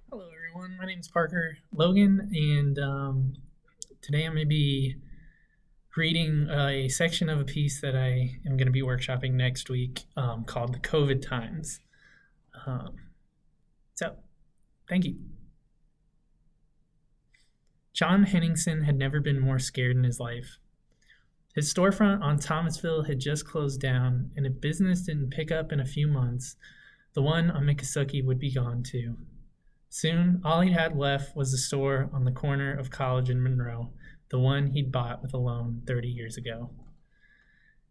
Hello, everyone. My name is Parker Logan, and today I'm going to be reading a section of a piece that I am going to be workshopping next week called The COVID Times. Um, so, thank you. John Henningsen had never been more scared in his life. His storefront on Thomasville had just closed down, and if business didn't pick up in a few months, the one on Miccosukee would be gone too. Soon, all he had left was the store on the corner of College and Monroe, the one he'd bought with a loan 30 years ago.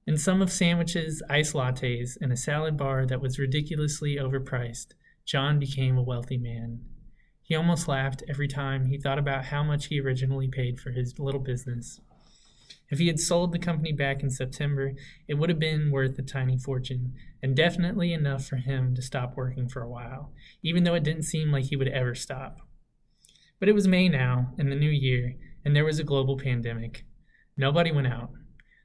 In some of sandwiches, iced lattes, and a salad bar that was ridiculously overpriced, John became a wealthy man. He almost laughed every time he thought about how much he originally paid for his little business. If he had sold the company back in September, it would have been worth a tiny fortune, and definitely enough for him to stop working for a while, even though it didn't seem like he would ever stop. But it was May now, in the new year, and there was a global pandemic. Nobody went out.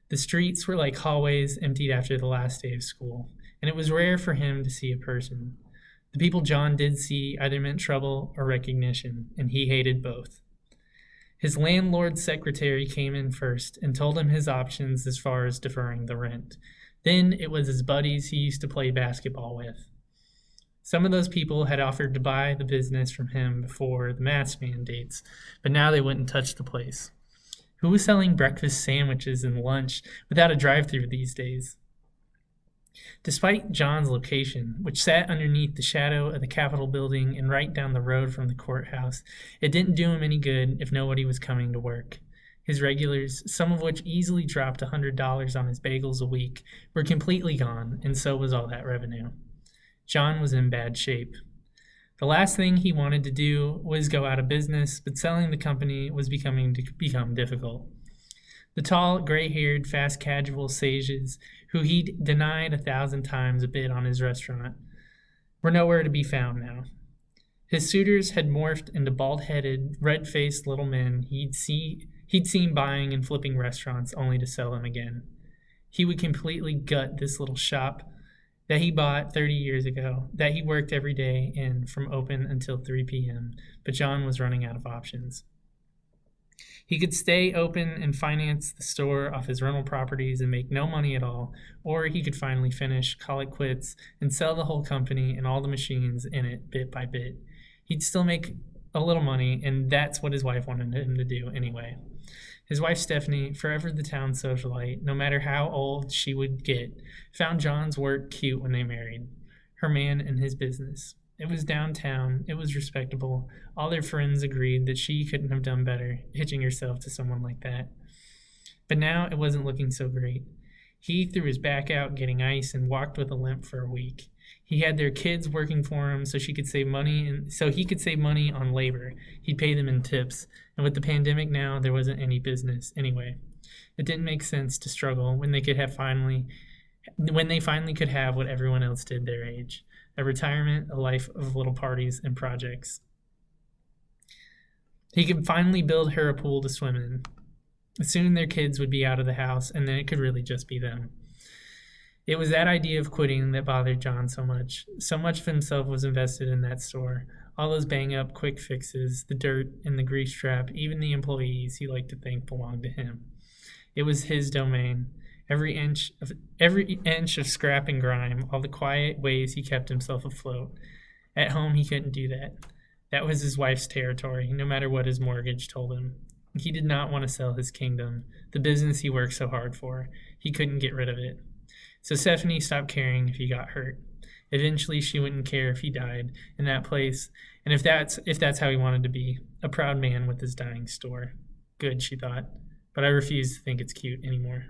The streets were like hallways emptied after the last day of school, and it was rare for him to see a person. The people John did see either meant trouble or recognition, and he hated both. His landlord's secretary came in first and told him his options as far as deferring the rent. Then it was his buddies he used to play basketball with. Some of those people had offered to buy the business from him before the mask mandates, but now they wouldn't touch the place. Who was selling breakfast sandwiches and lunch without a drive-thru these days? Despite John's location, which sat underneath the shadow of the Capitol building and right down the road from the courthouse, it didn't do him any good if nobody was coming to work. His regulars, some of which easily dropped $100 on his bagels a week, were completely gone, and so was all that revenue. John was in bad shape. The last thing he wanted to do was go out of business, but selling the company was become difficult. The tall, gray-haired, fast-casual sages who he'd denied 1,000 times a bid on his restaurant were nowhere to be found now. His suitors had morphed into bald-headed, red-faced little men he'd seen buying and flipping restaurants only to sell them again. He would completely gut this little shop that he bought 30 years ago, that he worked every day in from open until 3 p.m., but John was running out of options. He could stay open and finance the store off his rental properties and make no money at all, or he could finally finish, call it quits, and sell the whole company and all the machines in it bit by bit. He'd still make a little money, and that's what his wife wanted him to do anyway. His wife, Stephanie, forever the town socialite, no matter how old she would get, found John's work cute when they married. Her man and his business. It was downtown. It was respectable. All their friends agreed that she couldn't have done better, hitching herself to someone like that. But now it wasn't looking so great. He threw his back out getting ice and walked with a limp for a week. He had their kids working for him so he could save money on labor. He'd pay them in tips. And with the pandemic now, there wasn't any business anyway. It didn't make sense to struggle when they finally could have what everyone else did their age. A retirement, a life of little parties and projects. He could finally build her a pool to swim in. Soon their kids would be out of the house, and then it could really just be them. It was that idea of quitting that bothered John so much. So much of himself was invested in that store. All those bang-up quick fixes, the dirt and the grease trap, even the employees he liked to think belonged to him. It was his domain. Every inch of scrap and grime, all the quiet ways he kept himself afloat. At home, he couldn't do that. That was his wife's territory, no matter what his mortgage told him. He did not want to sell his kingdom, the business he worked so hard for. He couldn't get rid of it. So Stephanie stopped caring if he got hurt. Eventually, she wouldn't care if he died in that place, and if that's how he wanted to be, a proud man with his dying store. Good, she thought, but I refuse to think it's cute anymore.